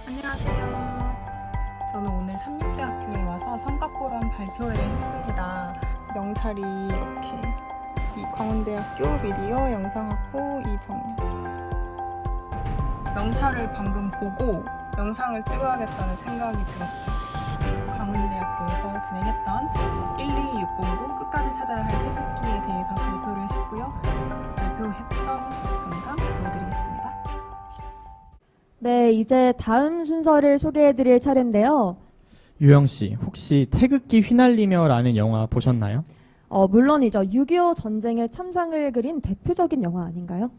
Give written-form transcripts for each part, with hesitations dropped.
안녕하세요. 저는 오늘 삼육대학교에 와서 성과보람 발표회를 했습니다. 명찰이 이렇게 광운대학교 미디어 영상학부 이정윤. 명찰을 방금 보고 영상을 찍어야겠다는 생각이 들었어요. 광운대학교에서 진행했던 12609 끝까지 찾아야 할 태극기에 대해서 발표를 했고요. 발표했던 영상 보여드리겠습니다. 네, 이제 다음 순서를 소개해드릴 차례인데요. 유영씨, 혹시 태극기 휘날리며라는 영화 보셨나요? 물론이죠. 6.25 전쟁의 참상을 그린 대표적인 영화 아닌가요?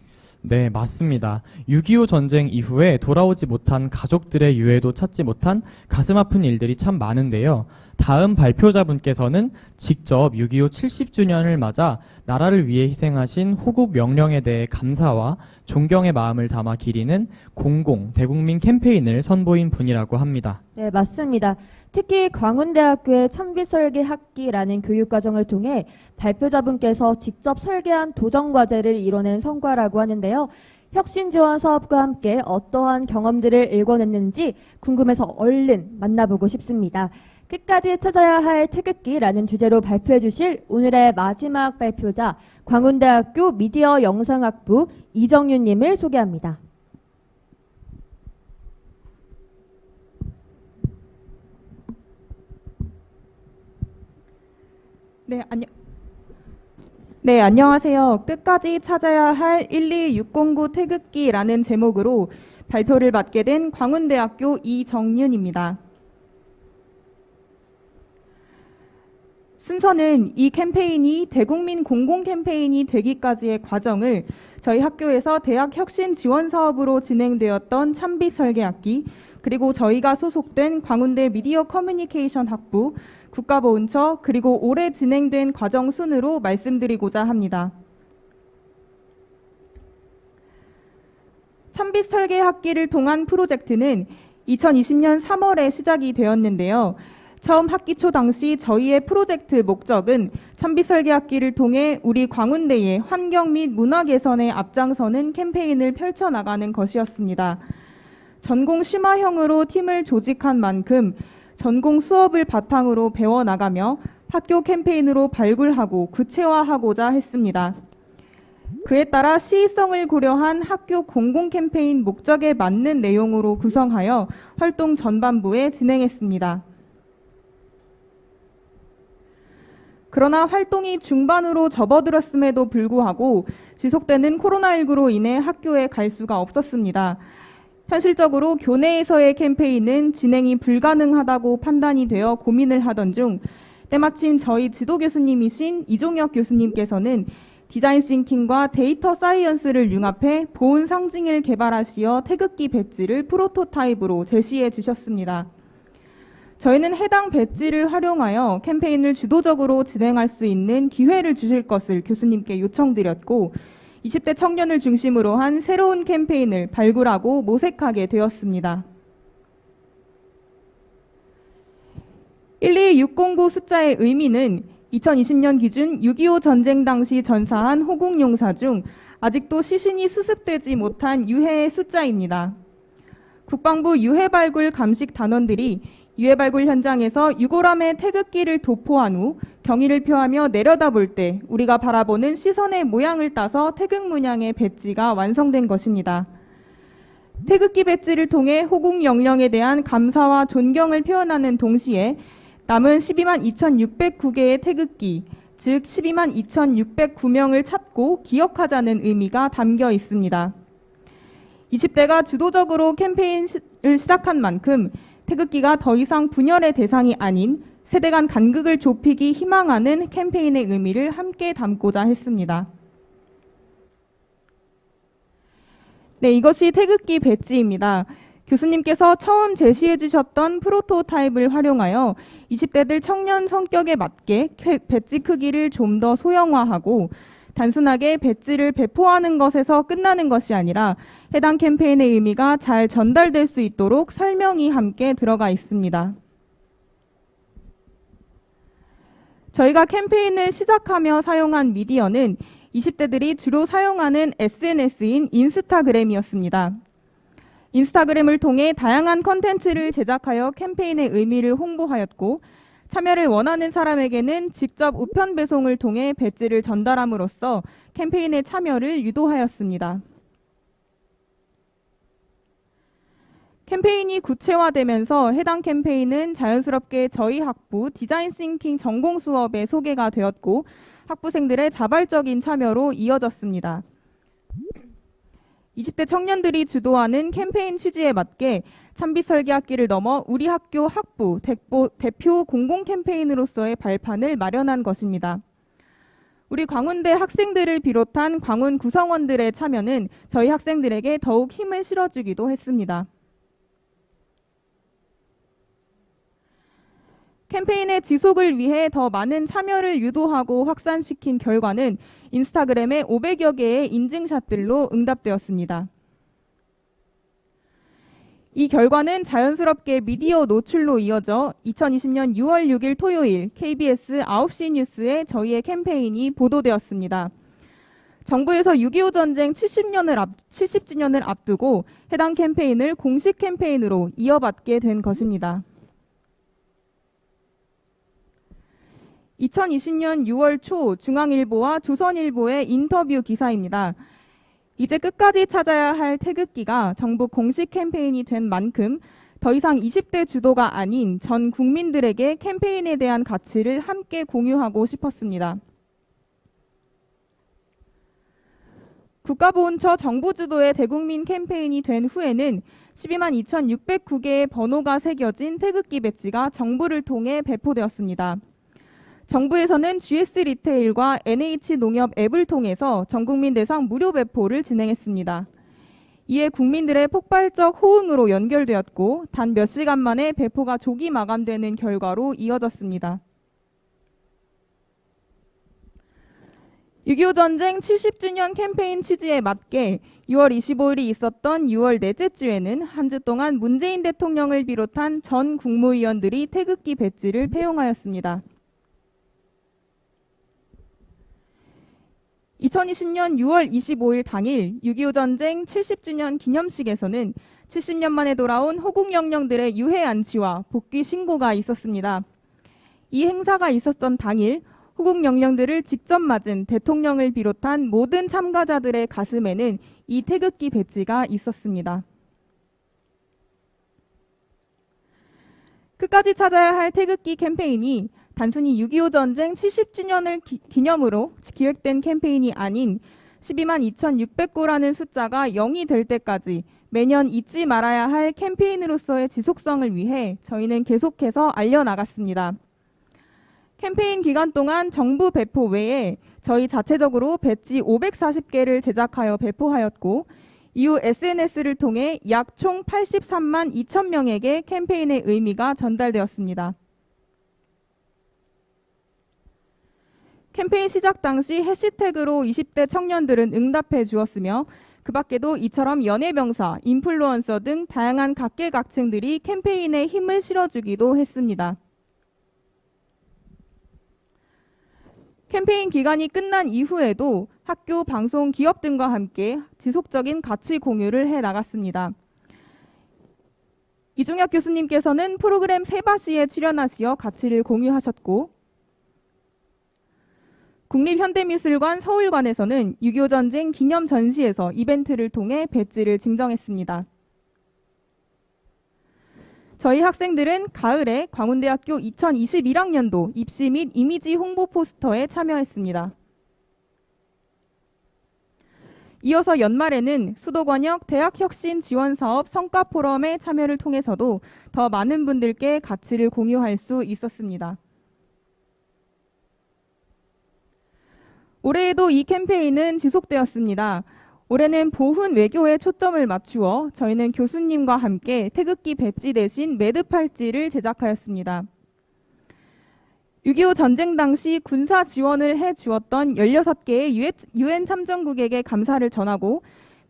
네, 맞습니다. 6.25 전쟁 이후에 돌아오지 못한 가족들의 유해도 찾지 못한 가슴 아픈 일들이 참 많은데요. 다음 발표자분께서는 직접 6.25 70주년을 맞아 나라를 위해 희생하신 호국 명령에 대해 감사와 존경의 마음을 담아 기리는 공공 대국민 캠페인을 선보인 분이라고 합니다. 네, 맞습니다. 특히 광운대학교의 참빛설계 학기라는 교육과정을 통해 발표자분께서 직접 설계한 도전과제를 이뤄낸 성과라고 하는데요. 혁신지원사업과 함께 어떠한 경험들을 일궈냈는지 궁금해서 얼른 만나보고 싶습니다. 끝까지 찾아야 할 태극기라는 주제로 발표해 주실 오늘의 마지막 발표자 광운대학교 미디어 영상학부 이정윤 님을 소개합니다. 네, 안녕하세요. 끝까지 찾아야 할 12609 태극기라는 제목으로 발표를 맡게 된 광운대학교 이정윤입니다. 순서는 이 캠페인이 대국민 공공 캠페인이 되기까지의 과정을 저희 학교에서 대학 혁신 지원 사업으로 진행되었던 참빛 설계학기, 그리고 저희가 소속된 광운대 미디어 커뮤니케이션 학부, 국가보훈처, 그리고 올해 진행된 과정 순으로 말씀드리고자 합니다. 참빛 설계 학기를 통한 프로젝트는 2020년 3월에 시작이 되었는데요. 처음 학기 초 당시 저희의 프로젝트 목적은 참빛 설계 학기를 통해 우리 광운대의 환경 및 문화 개선에 앞장서는 캠페인을 펼쳐나가는 것이었습니다. 전공 심화형으로 팀을 조직한 만큼 전공 수업을 바탕으로 배워나가며 학교 캠페인으로 발굴하고 구체화하고자 했습니다. 그에 따라 시의성을 고려한 학교 공공 캠페인 목적에 맞는 내용으로 구성하여 활동 전반부에 진행했습니다. 그러나 활동이 중반으로 접어들었음에도 불구하고 지속되는 코로나19로 인해 학교에 갈 수가 없었습니다. 현실적으로 교내에서의 캠페인은 진행이 불가능하다고 판단이 되어 고민을 하던 중 때마침 저희 지도 교수님이신 이종혁 교수님께서는 디자인 싱킹과 데이터 사이언스를 융합해 보훈 상징을 개발하시어 태극기 배지를 프로토타입으로 제시해 주셨습니다. 저희는 해당 배지를 활용하여 캠페인을 주도적으로 진행할 수 있는 기회를 주실 것을 교수님께 요청드렸고 20대 청년을 중심으로 한 새로운 캠페인을 발굴하고 모색하게 되었습니다. 12609 숫자의 의미는 2020년 기준 6.25 전쟁 당시 전사한 호국용사 중 아직도 시신이 수습되지 못한 유해의 숫자입니다. 국방부 유해발굴 감식 단원들이 유해발굴 현장에서 유골함의 태극기를 도포한 후 경의를 표하며 내려다볼 때 우리가 바라보는 시선의 모양을 따서 태극 문양의 배지가 완성된 것입니다. 태극기 배지를 통해 호국 영령에 대한 감사와 존경을 표현하는 동시에 남은 12만 2,609개의 태극기, 즉 12만 2,609명을 찾고 기억하자는 의미가 담겨 있습니다. 20대가 주도적으로 캠페인을 시작한 만큼 태극기가 더 이상 분열의 대상이 아닌 세대 간 간극을 좁히기 희망하는 캠페인의 의미를 함께 담고자 했습니다. 네, 이것이 태극기 배지입니다. 교수님께서 처음 제시해 주셨던 프로토타입을 활용하여 20대들 청년 성격에 맞게 배지 크기를 좀 더 소형화하고 단순하게 배지를 배포하는 것에서 끝나는 것이 아니라 해당 캠페인의 의미가 잘 전달될 수 있도록 설명이 함께 들어가 있습니다. 저희가 캠페인을 시작하며 사용한 미디어는 20대들이 주로 사용하는 SNS인 인스타그램이었습니다. 인스타그램을 통해 다양한 컨텐츠를 제작하여 캠페인의 의미를 홍보하였고, 참여를 원하는 사람에게는 직접 우편 배송을 통해 배지를 전달함으로써 캠페인의 참여를 유도하였습니다. 캠페인이 구체화되면서 해당 캠페인은 자연스럽게 저희 학부 디자인 싱킹 전공 수업에 소개가 되었고 학부생들의 자발적인 참여로 이어졌습니다. 20대 청년들이 주도하는 캠페인 취지에 맞게 참빛 설계 학기를 넘어 우리 학교 학부 대표 공공 캠페인으로서의 발판을 마련한 것입니다. 우리 광운대 학생들을 비롯한 광운 구성원들의 참여는 저희 학생들에게 더욱 힘을 실어주기도 했습니다. 캠페인의 지속을 위해 더 많은 참여를 유도하고 확산시킨 결과는 인스타그램의 500여 개의 인증샷들로 응답되었습니다. 이 결과는 자연스럽게 미디어 노출로 이어져 2020년 6월 6일 토요일 KBS 9시 뉴스에 저희의 캠페인이 보도되었습니다. 정부에서 6.25 전쟁 70주년을 앞두고 해당 캠페인을 공식 캠페인으로 이어받게 된 것입니다. 2020년 6월 초 중앙일보와 조선일보의 인터뷰 기사입니다. 이제 끝까지 찾아야 할 태극기가 정부 공식 캠페인이 된 만큼 더 이상 20대 주도가 아닌 전 국민들에게 캠페인에 대한 가치를 함께 공유하고 싶었습니다. 국가보훈처 정부 주도의 대국민 캠페인이 된 후에는 12만 2,609개의 번호가 새겨진 태극기 배지가 정부를 통해 배포되었습니다. 정부에서는 GS 리테일과 NH농협 앱을 통해서 전국민 대상 무료 배포를 진행했습니다. 이에 국민들의 폭발적 호응으로 연결되었고 단 몇 시간 만에 배포가 조기 마감되는 결과로 이어졌습니다. 6.25 전쟁 70주년 캠페인 취지에 맞게 6월 25일이 있었던 6월 넷째 주에는 한 주 동안 문재인 대통령을 비롯한 전 국무위원들이 태극기 배지를 폐용하였습니다. 2020년 6월 25일 당일 6.25 전쟁 70주년 기념식에서는 70년 만에 돌아온 호국 영령들의 유해 안치와 복귀 신고가 있었습니다. 이 행사가 있었던 당일 호국 영령들을 직접 맞은 대통령을 비롯한 모든 참가자들의 가슴에는 이 태극기 배지가 있었습니다. 끝까지 찾아야 할 태극기 캠페인이 단순히 6.25 전쟁 70주년을 기념으로 기획된 캠페인이 아닌 12만 2,609라는 숫자가 0이 될 때까지 매년 잊지 말아야 할 캠페인으로서의 지속성을 위해 저희는 계속해서 알려나갔습니다. 캠페인 기간 동안 정부 배포 외에 저희 자체적으로 배지 540개를 제작하여 배포하였고 이후 SNS를 통해 약 총 83만 2천 명에게 캠페인의 의미가 전달되었습니다. 캠페인 시작 당시 해시태그로 20대 청년들은 응답해 주었으며 그 밖에도 이처럼 연예명사, 인플루언서 등 다양한 각계각층들이 캠페인에 힘을 실어주기도 했습니다. 캠페인 기간이 끝난 이후에도 학교, 방송, 기업 등과 함께 지속적인 가치 공유를 해나갔습니다. 이종혁 교수님께서는 프로그램 세바시에 출연하시어 가치를 공유하셨고 국립현대미술관 서울관에서는 6.25 전쟁 기념 전시에서 이벤트를 통해 배지를 증정했습니다. 저희 학생들은 가을에 광운대학교 2021학년도 입시 및 이미지 홍보 포스터에 참여했습니다. 이어서 연말에는 수도권역 대학혁신지원사업 성과포럼의 참여를 통해서도 더 많은 분들께 가치를 공유할 수 있었습니다. 올해에도 이 캠페인은 지속되었습니다. 올해는 보훈 외교에 초점을 맞추어 저희는 교수님과 함께 태극기 배지 대신 매듭 팔찌를 제작하였습니다. 6.25 전쟁 당시 군사 지원을 해주었던 16개의 UN 참전국에게 감사를 전하고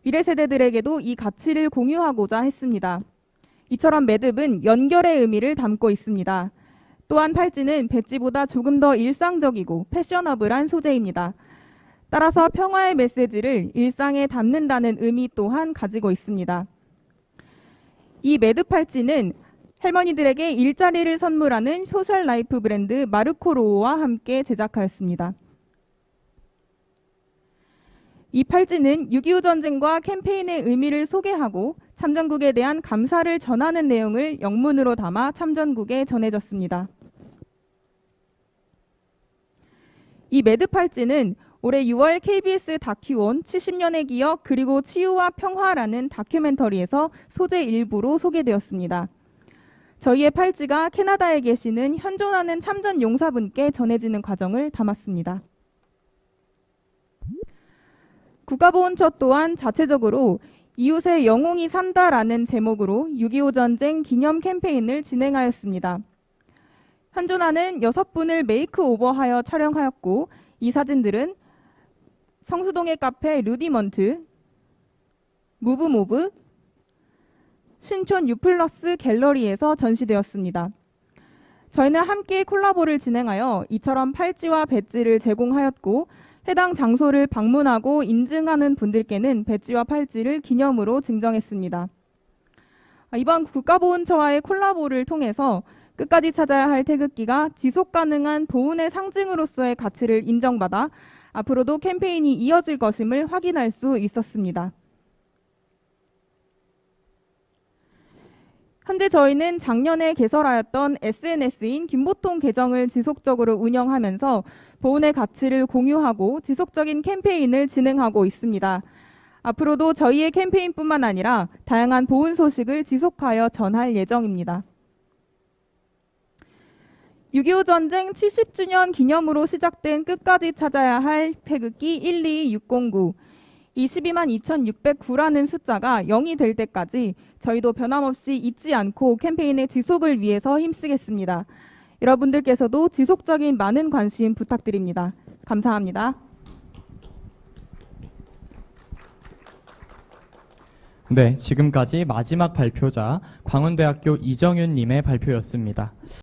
미래 세대들에게도 이 가치를 공유하고자 했습니다. 이처럼 매듭은 연결의 의미를 담고 있습니다. 또한 팔찌는 배지보다 조금 더 일상적이고 패셔너블한 소재입니다. 따라서 평화의 메시지를 일상에 담는다는 의미 또한 가지고 있습니다. 이 매드 팔찌는 할머니들에게 일자리를 선물하는 소셜 라이프 브랜드 마르코로우와 함께 제작하였습니다. 이 팔찌는 6.25 전쟁과 캠페인의 의미를 소개하고 참전국에 대한 감사를 전하는 내용을 영문으로 담아 참전국에 전해졌습니다. 이 매드 팔찌는 올해 6월 KBS 다큐온 70년의 기억 그리고 치유와 평화라는 다큐멘터리에서 소재 일부로 소개되었습니다. 저희의 팔찌가 캐나다에 계시는 현존하는 참전 용사분께 전해지는 과정을 담았습니다. 국가보훈처 또한 자체적으로 이웃의 영웅이 산다라는 제목으로 6.25 전쟁 기념 캠페인을 진행하였습니다. 현존하는 6분을 메이크오버하여 촬영하였고 이 사진들은 성수동의 카페 루디먼트, 무브모브, 신촌 유플러스 갤러리에서 전시되었습니다. 저희는 함께 콜라보를 진행하여 이처럼 팔찌와 배지를 제공하였고 해당 장소를 방문하고 인증하는 분들께는 배지와 팔찌를 기념으로 증정했습니다. 이번 국가보훈처와의 콜라보를 통해서 끝까지 찾아야 할 태극기가 지속가능한 보훈의 상징으로서의 가치를 인정받아 앞으로도 캠페인이 이어질 것임을 확인할 수 있었습니다. 현재 저희는 작년에 개설하였던 SNS인 김보통 계정을 지속적으로 운영하면서 보훈의 가치를 공유하고 지속적인 캠페인을 진행하고 있습니다. 앞으로도 저희의 캠페인뿐만 아니라 다양한 보훈 소식을 지속하여 전할 예정입니다. 6.25 전쟁 70주년 기념으로 시작된 끝까지 찾아야 할 태극기 122609 222,2609라는 숫자가 0이 될 때까지 저희도 변함없이 잊지 않고 캠페인의 지속을 위해서 힘쓰겠습니다. 여러분들께서도 지속적인 많은 관심 부탁드립니다. 감사합니다. 네, 지금까지 마지막 발표자 광운대학교 이정윤님의 발표였습니다.